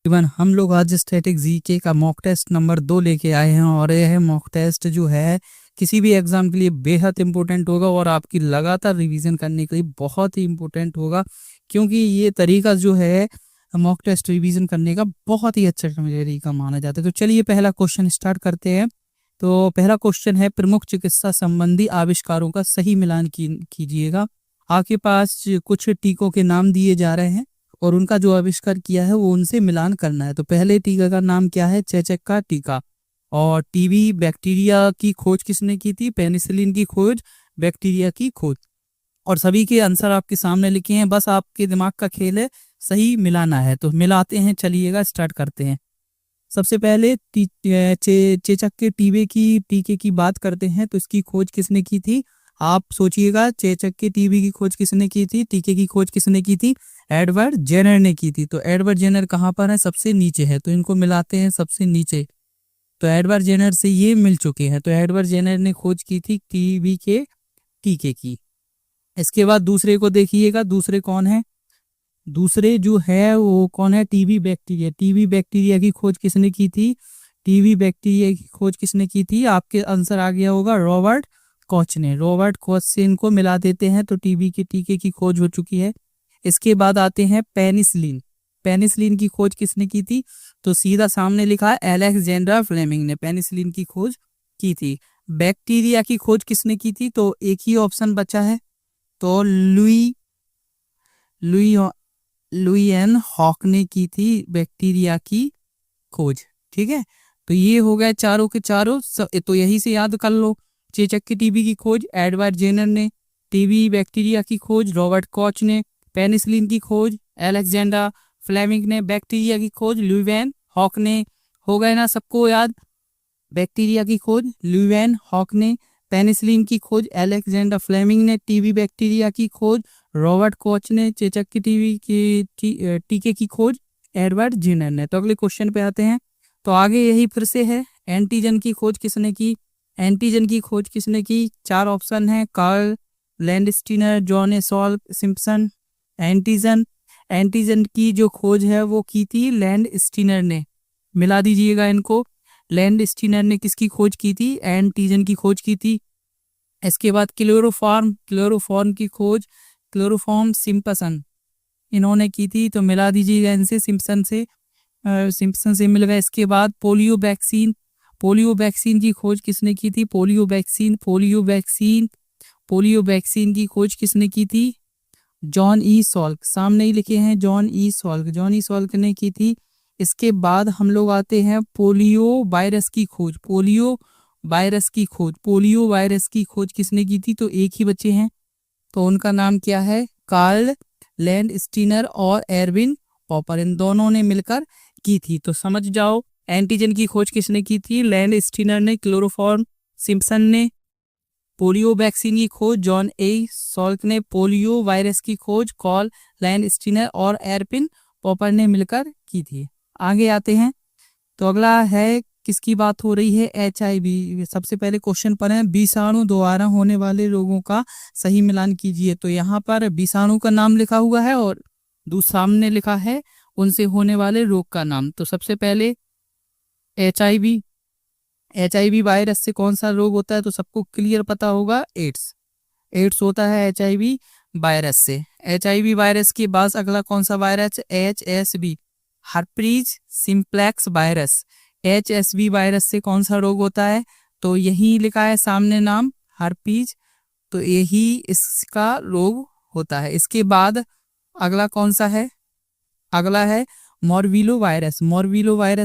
Even हम लोग आज स्टैटिक जीके का मॉक टेस्ट नंबर 2 लेके आए हैं और यह मॉक टेस्ट जो है किसी भी एग्जाम के लिए बेहद इंपॉर्टेंट होगा और आपकी लगातार रिवीजन करने के लिए बहुत ही इंपॉर्टेंट होगा, क्योंकि ये तरीका जो है मॉक टेस्ट रिवीजन करने का बहुत ही अच्छा तरीका माना जाता है। तो चलिए पहला क्वेश्चन स्टार्ट करते हैं। तो पहला क्वेश्चन है, प्रमुख चिकित्सा संबंधी आविष्कारों का सही मिलान कीजिएगा। आपके पास कुछ टीकों के नाम दिए जा रहे हैं और उनका जो आविष्कार किया है वो उनसे मिलान करना है। तो पहले टीका का नाम क्या है? चेचक का टीका। और टीबी बैक्टीरिया की खोज किसने की थी? पेनिसिलिन की खोज, बैक्टीरिया की खोज। और सभी के आंसर आपके सामने लिखे हैं, बस आपके दिमाग का खेल है, सही मिलाना है। तो मिलाते हैं, चलिएगा स्टार्ट करते हैं। सबसे पहले चेचक के टीके की बात करते हैं। तो इसकी खोज किसने की थी? आप सोचिएगा, चेचक के टीबी की खोज किसने की थी? टीके की खोज किसने की थी? एडवर्ड जेनर ने की थी। तो एडवर्ड जेनर कहाँ पर है? सबसे नीचे है, तो इनको मिलाते हैं सबसे नीचे। तो एडवर्ड जेनर से ये मिल चुके हैं। तो एडवर्ड जेनर ने खोज की थी टीबी के टीके की। इसके बाद दूसरे को देखिएगा, दूसरे कौन है? दूसरे जो है वो कौन है? TB bacteria. टीबी बैक्टीरिया की खोज किसने की थी? टीबी बैक्टीरिया की खोज किसने की थी? आपके आंसर आ गया होगा, रॉबर्ट कॉच ने। रॉबर्ट कॉच से इनको मिला देते हैं, तो टीबी के टीके की खोज हो चुकी है। इसके बाद आते हैं पेनिसिलिन। पेनिसिलिन की खोज किसने की थी? तो सीधा सामने लिखा है, अलेक्जेंडर फ्लेमिंग ने पेनिसिलिन की खोज की थी। बैक्टीरिया की खोज किसने की थी? तो एक ही ऑप्शन बचा है, तो लुई लुईएन हॉक ने की थी बैक्टीरिया की खोज। ठीक है, तो ये हो गए चारों के चारों। तो यही से याद कर लो, चेचक की टीबी की खोज एडवर्ड जेनर ने, टीबी बैक्टीरिया की खोज रॉबर्ट कॉच ने, पेनिसिलिन की खोज अलेक्जेंडर फ्लेमिंग ने, बैक्टीरिया की खोज लुईएन हॉक ने। हो गए ना सबको याद? बैक्टीरिया की खोज लुईएन हॉक ने, पेनिसिलिन की खोज अलेक्जेंडर फ्लेमिंग ने, टीबी बैक्टीरिया की खोज रॉबर्ट कॉच ने, चेचक की टीके की खोज एडवर्ड जेनर ने। तो अगले क्वेश्चन पे आते हैं। तो आगे यही फिर से है, एंटीजन की खोज किसने की? एंटीजन की खोज किसने की? चार ऑप्शन है, कार्ल लैंडस्टीनर, जॉन एसॉल सिम्पसन। एंटीजन एंटीजन की जो खोज है वो की थी लैंडस्टीनर ने। मिला दीजिएगा इनको। लैंडस्टीनर ने किसकी खोज की थी? एंटीजन की खोज की थी। इसके बाद क्लोरोफॉर्म की खोज क्लोरोफॉर्म सिम्पसन इन्होंने की थी। तो मिला दीजिएगा इनसे, सिम्पसन से मिल गया। इसके बाद पोलियो वैक्सीन की खोज किसने की थी? पोलियो वैक्सीन की खोज किसने की थी? जॉन ई सॉल्क, सामने ही लिखे हैं, जॉन ई सॉल्क ने की थी। इसके बाद हम लोग आते हैं पोलियो वायरस की खोज। पोलियो वायरस की खोज किसने की थी? तो एक ही बच्चे हैं, तो उनका नाम क्या है? कार्ल लैंडस्टीनर और एरविन पॉपर, इन दोनों ने मिलकर की थी। तो समझ जाओ, एंटीजन की खोज किसने की थी? लैंडस्टीनर ने। क्लोरोफॉर्म सिम्पसन ने। पोलियो वैक्सीन की खोज जॉन ए सॉल्क ने। पोलियो वायरस की खोज कार्ल लैंडस्टीनर और एरविन पॉपर ने मिलकर की थी। आगे आते हैं, तो अगला है, किसकी बात हो रही है? HIV। सबसे पहले क्वेश्चन पर है, विषाणु द्वारा होने वाले रोगों का सही मिलान कीजिए। तो यहाँ पर विषाणु का नाम लिखा हुआ है और सामने लिखा है उनसे होने वाले रोग का नाम। तो सबसे पहले HIV वायरस से कौन सा रोग होता है? तो सबको क्लियर पता होगा, एड्स होता है HIV वायरस से। HIV वायरस के बाद अगला कौन सा virus? HSV, herpes simplex virus. HSV virus से कौन सा रोग होता है? तो यही लिखा है सामने नाम, हर्पीज। तो यही इसका रोग होता है। इसके बाद अगला कौन सा है? अगला है मोरबीलो वायरस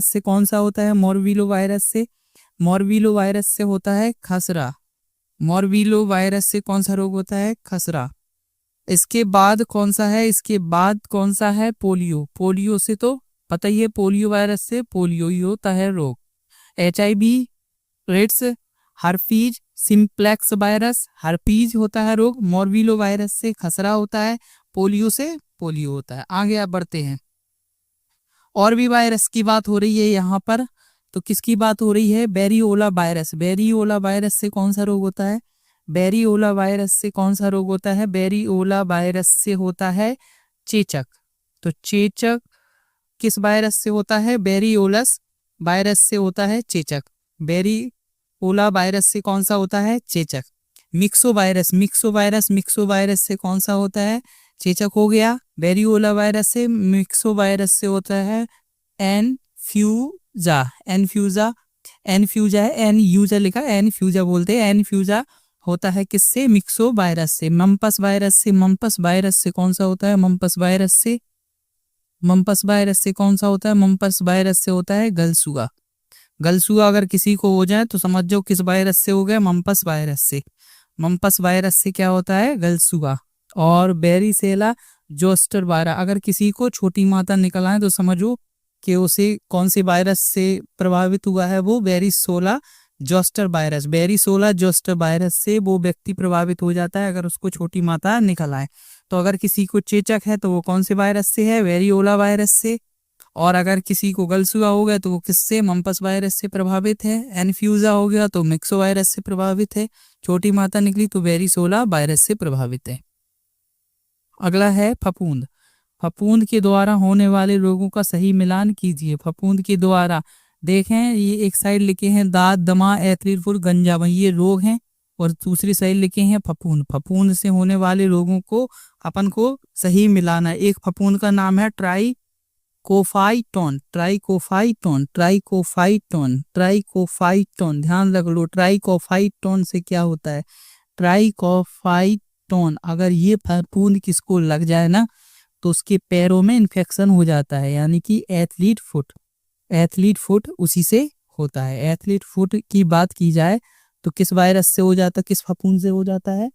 से कौन सा होता है? मोरबीलो वायरस से होता है खसरा। मोरबीलो वायरस से कौन सा रोग होता है? खसरा। इसके बाद कौन सा है? पोलियो से तो पता ही है, पोलियो वायरस से पोलियो ही होता है रोग। HIV rates, herpes simplex virus, herpes होता है रोग। मोरबीलो वायरस से खसरा होता है, पोलियो से पोलियो होता है। आगे आप बढ़ते हैं, और भी वायरस की बात हो रही है यहाँ पर। तो किसकी बात हो रही है? बेरियोला वायरस से कौन सा रोग होता है? बेरियोला वायरस से कौन सा रोग होता है? बेरियोला वायरस से होता है चेचक। तो चेचक किस वायरस से होता है? वेरियोलस वायरस से होता है चेचक। वेरियोला वायरस से कौन सा होता है? चेचक। मिक्सो वायरस से कौन सा होता है? चेचक हो गया। वेरियोला वायरस से, मिक्सो वायरस से होता है एनफ्यूजा। एनफ्यूजा है, एनयूजा लिखा, एनफ्यूजा बोलते हैं। एनफ्यूजा होता है किससे? मिक्सो वायरस से। मम्पस वायरस से कौन सा होता है? मम्पस वायरस से कौन सा होता है? मम्पस वायरस से होता है गलसुआ। गलसुआ अगर किसी को हो जाए तो समझ जाओ किस वायरस से हो गया? मम्पस वायरस से। मम्पस वायरस से क्या होता है? गलसुआ। और बेरीसेला जोस्टर वायरस, अगर किसी को छोटी माता निकल आए तो समझो कि उसे कौन से वायरस से प्रभावित हुआ है? वो बेरीसोला जोस्टर वायरस से वो व्यक्ति प्रभावित हो जाता है अगर उसको छोटी माता निकल आए। तो अगर किसी को चेचक है तो वो कौन से वायरस से है? वेरियोला वायरस से। और अगर किसी को गलसुआ हो गया तो वो किससे? मम्पस वायरस से प्रभावित है। एनफ्यूजा हो गया तो मिक्सो वायरस से प्रभावित है। छोटी माता निकली तो वेरिसोला वायरस से प्रभावित है। अगला है फफूंद। फफूंद के द्वारा होने वाले रोगों का सही मिलान कीजिए। फफूंद के द्वारा देखें, ये एक साइड लिखे हैं दांत, दमा, एथलीट फुट, गंजा, वही ये रोग हैं। और दूसरी साइड लिखे हैं फफूंद। फफूंद से होने वाले रोगों को अपन को सही मिलाना है। एक फफूंद का नाम है ट्राइकोफाइटोन। ध्यान रख लो, ट्राइकोफाइटोन से क्या होता है? ट्राइकोफाइटोन अगर ये फफूंद किसको लग जाए ना तो उसके पैरों में इन्फेक्शन हो जाता है, यानी कि एथलीट फुट उसी से होता है। एथलीट फुट की बात की जाए तो किस वायरस से हो जाता है? किस फफूंद से हो जाता है?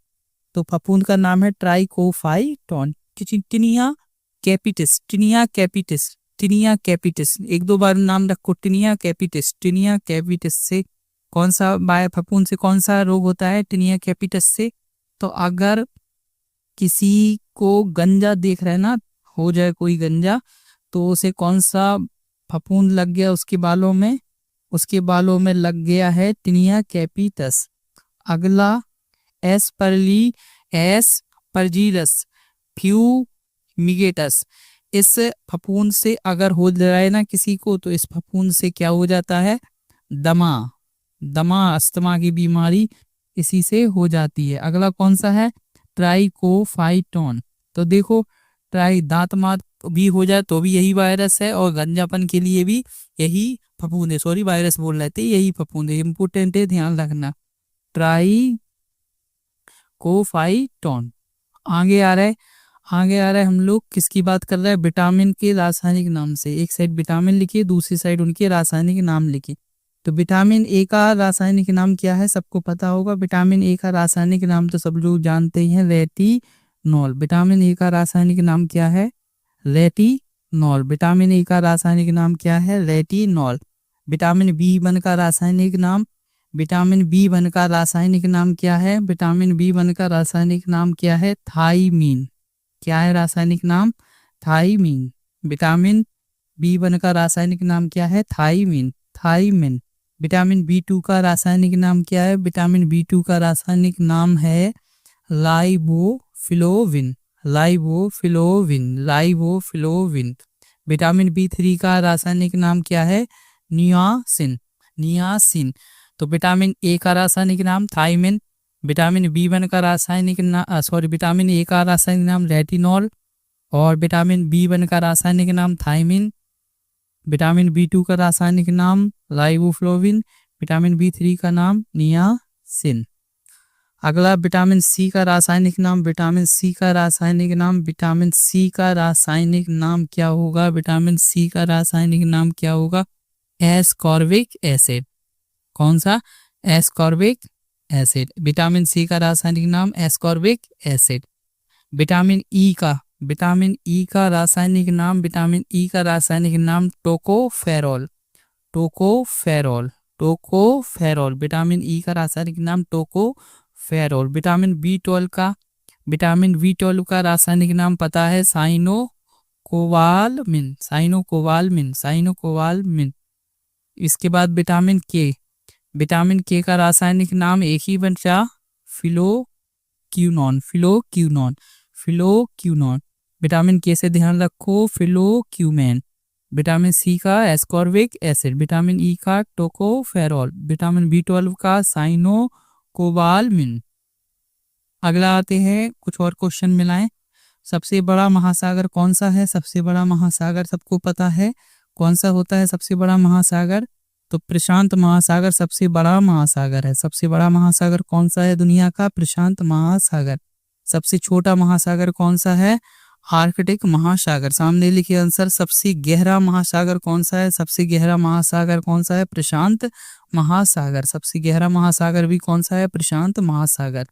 तो फफूंद का नाम है ट्राइकोफाइटोन। टिनिया कैपिटिस, एक दो बार नाम रखो। टिनिया कैपिटिस से कौन सा फफूंद से कौन सा रोग होता है? टिनिया कैपिटिस से। तो अगर किसी को गंजा देख रहे ना, हो जाए कोई गंजा, तो उसे कौन सा फफूंद लग गया? उसके बालों में लग गया है टिनिया कैपिटस। अगला एस्परजीलस फ्यूमिगेटस। इस फफूंद से अगर हो जाए ना किसी को तो इस फफूंद से क्या हो जाता है? दमा अस्थमा की बीमारी इसी से हो जाती है। अगला कौन सा है? ट्राइकोफाइटोन। तो देखो, दांत मात भी हो जाए तो भी यही वायरस है, और गंजापन के लिए भी यही फफूंद है। सॉरी, वायरस बोल रहे थे, यही फफूंद है। इंपोर्टेंट है, ध्यान रखना। ट्राइकोफाइटोन। आगे आ रहा है हम लोग किसकी बात कर रहे हैं? विटामिन के रासायनिक नाम से। एक साइड विटामिन लिखिए, दूसरी साइड उनके रासायनिक नाम लिखिए। तो विटामिन ए का रासायनिक नाम क्या है? सबको पता होगा। विटामिन ए का रासायनिक नाम तो सब लोग जानते ही हैं, रेटिनॉल। विटामिन ए का रासायनिक नाम क्या है? रेटिनॉल। विटामिन ए का रासायनिक नाम क्या है? रेटिनॉल। विटामिन बी वन का रासायनिक नाम क्या है? विटामिन बी वन का रासायनिक नाम क्या है? थाइमीन। क्या है रासायनिक नाम? थाइमीन। विटामिन बी वन का रासायनिक नाम क्या है? थाइमीन। विटामिन बी टू का रासायनिक नाम क्या है? विटामिन बी टू का रासायनिक नाम है लाइबोफ्लोविन। विटामिन बी थ्री का रासायनिक नाम क्या है? नियासिन। तो विटामिन ए का रासायनिक नाम थाइमिन, विटामिन बी वन का रासायनिक विटामिन ए का रासायनिक नाम रेटिनॉल, और विटामिन बी वन का रासायनिक नाम थाइमिन, विटामिन बी टू का रासायनिक नाम राइबोफ्लोविन, विटामिन बी थ्री का नाम नियासिन। अगला विटामिन सी का रासायनिक नाम विटामिन सी का रासायनिक नाम क्या होगा? विटामिन सी का रासायनिक नाम क्या होगा? Ascorbic acid. कौन सा? Ascorbic acid. विटामिन सी का रासायनिक नाम एस्कॉर्बिक एसिड। विटामिन ई का रासायनिक नाम टोकोफेरॉल। विटामिन ई का रासायनिक नाम टोकोफेरॉल। विटामिन बी ट्वेल्व का रासायनिक नाम पता है? साइनोकोबाल्मिन। इसके बाद विटामिन के का रासायनिक नाम एक ही बचा, फिलोक्यूनॉन। विटामिन के से ध्यान रखो, फिलोक्यूमेन। विटामिन सी का एस्कॉर्बिक एसिड, विटामिन ई का टोकोफेरॉल, विटामिन बी 12 का साइनोकोबालमिन। अगला आते हैं, कुछ और क्वेश्चन मिलाएं। सबसे बड़ा महासागर कौन सा है? सबसे बड़ा महासागर सबको पता है कौन सा होता है सबसे बड़ा महासागर? तो प्रशांत महासागर सबसे बड़ा महासागर है। सबसे बड़ा महासागर कौन सा है दुनिया का? प्रशांत महासागर। सबसे छोटा महासागर कौन सा है? आर्कटिक महासागर। सामने लिखे आंसर। सबसे गहरा महासागर कौन सा है? सबसे गहरा महासागर कौन सा है? प्रशांत महासागर। सबसे गहरा महासागर भी कौन सा है? प्रशांत महासागर।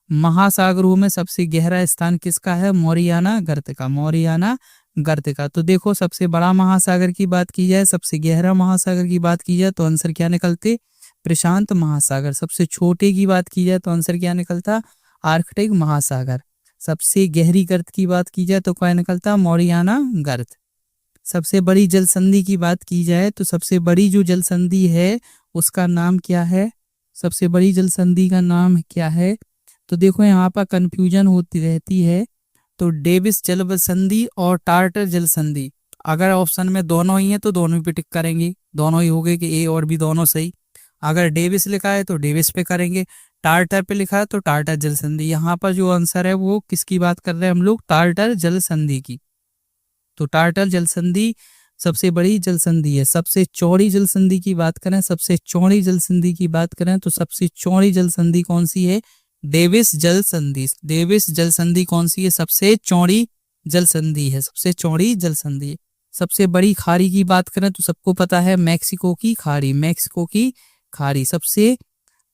महासागरों में सबसे गहरा स्थान किसका है? मोरियाना गर्त का। मोरियाना गर्त का। तो देखो, सबसे बड़ा महासागर की बात की जाए, सबसे गहरा महासागर की बात की जाए तो आंसर क्या निकलते? प्रशांत महासागर। सबसे छोटे की बात की जाए तो आंसर क्या निकलता? आर्कटिक महासागर। सबसे गहरी गर्त की बात की जाए तो क्या निकलता? मोरियाना गर्त। सबसे बड़ी जल संधि की बात की जाए तो सबसे बड़ी जो जल संधि है उसका नाम क्या है? सबसे बड़ी जल संधि का नाम क्या है? तो देखो, यहाँ पर कंफ्यूजन होती रहती है। तो डेविस जल संधि और टार्टर जल संधि। अगर ऑप्शन में दोनों ही है तो दोनों पे टिक करेंगे, दोनों ही हो गए कि ए और बी दोनों सही। अगर डेविस लिखा है तो डेविस पे करेंगे, टार्टर पे लिखा है तो टार्टर जल संधि। यहाँ पर जो आंसर है वो किसकी बात कर रहे हैं हम लोग? टार्टर जल संधि की। तो टार्टर जल संधि सबसे बड़ी जल संधि है। सबसे चौड़ी जल संधि की बात करें, सबसे चौड़ी जल संधि की बात करें तो सबसे चौड़ी जल संधि कौन सी है? डेविस जल संधि। डेविस जल संधि कौन सी है? सबसे चौड़ी जल संधि है। सबसे चौड़ी जल संधि है। सबसे बड़ी खाड़ी की बात करें तो सबको पता है मैक्सिको की खाड़ी। मैक्सिको की खाड़ी। सबसे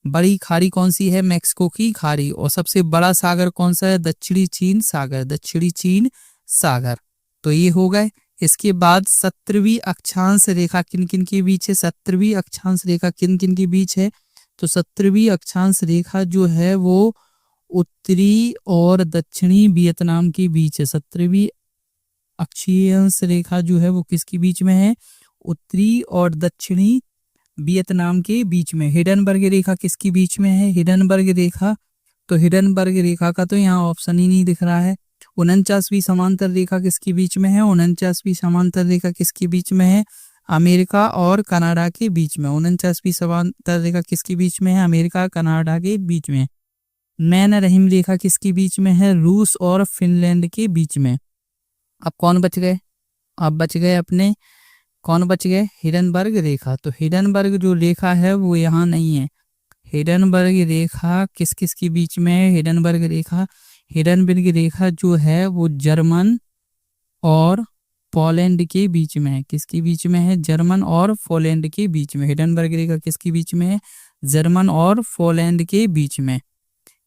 बड़ी खाड़ी कौन सी है? मैक्सिको की खाड़ी। और सबसे बड़ा सागर कौन सा है? दक्षिणी चीन सागर। दक्षिणी चीन सागर। तो ये हो गए। इसके बाद 17वीं अक्षांश रेखा किन किन के बीच है? 17वीं अक्षांश रेखा किन किन के बीच है? तो 17वीं अक्षांश रेखा जो है वो उत्तरी और दक्षिणी वियतनाम के बीच है। 17वीं अक्षांश रेखा जो है वो किसके बीच में है? उत्तरी और दक्षिणी वियतनाम के बीच में। हिडनबर्ग रेखा किसके बीच में है? हिडनबर्ग रेखा। तो हिडनबर्ग रेखा का तो यहाँ ऑप्शन ही नहीं दिख रहा है। 49वीं समांतर रेखा किसके बीच में है? 49वीं समांतर रेखा किसके बीच में है? अमेरिका और कनाडा के बीच में। 49वीं समांतर रेखा किसके बीच में है? अमेरिका कनाडा के बीच में। मैन रहीम रेखा किसके बीच में है? रूस और फिनलैंड के बीच में। अब कौन बच गए? अब बच गए अपने, कौन बच गए? हिडनबर्ग रेखा। तो हिडनबर्ग जो रेखा है वो यहाँ नहीं है। हिडनबर्ग रेखा किस किस के बीच में है? हिडनबर्ग रेखा, हिडनबर्ग रेखा जो है वो जर्मन और पोलैंड के बीच में है। किसके बीच में है? जर्मन और पोलैंड के बीच में। हिडनबर्ग रेखा किसके बीच में है? जर्मन और पोलैंड के बीच में।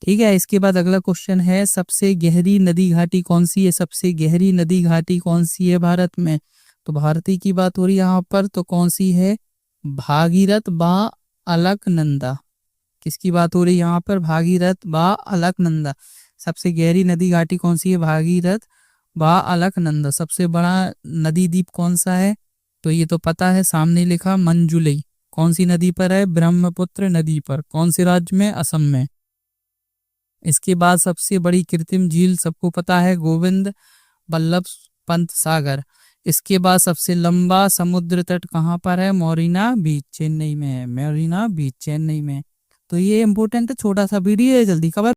ठीक है। इसके बाद अगला क्वेश्चन है, सबसे गहरी नदी घाटी कौन सी है? सबसे गहरी नदी घाटी कौन सी है भारत में? तो भारती की बात हो रही है यहाँ पर, तो कौन सी है? भागीरथ बा अलकनंदा। किसकी बात हो रही है यहाँ पर? भागीरथ बा अलकनंदा। सबसे गहरी नदी घाटी कौन सी है? भागीरथ बा अलकनंदा। सबसे बड़ा नदी द्वीप कौन सा है? तो ये तो पता है, सामने लिखा मंजुलई। कौन सी नदी पर है? ब्रह्मपुत्र नदी पर। कौन से राज्य में? असम में। इसके बाद सबसे बड़ी कृत्रिम झील सबको पता है, गोविंद बल्लभ पंत सागर। इसके बाद सबसे लंबा समुद्र तट कहाँ पर है? मरीना बीच, चेन्नई में है। मरीना बीच, चेन्नई में। तो ये इंपॉर्टेंट छोटा सा वीडियो है, जल्दी कवर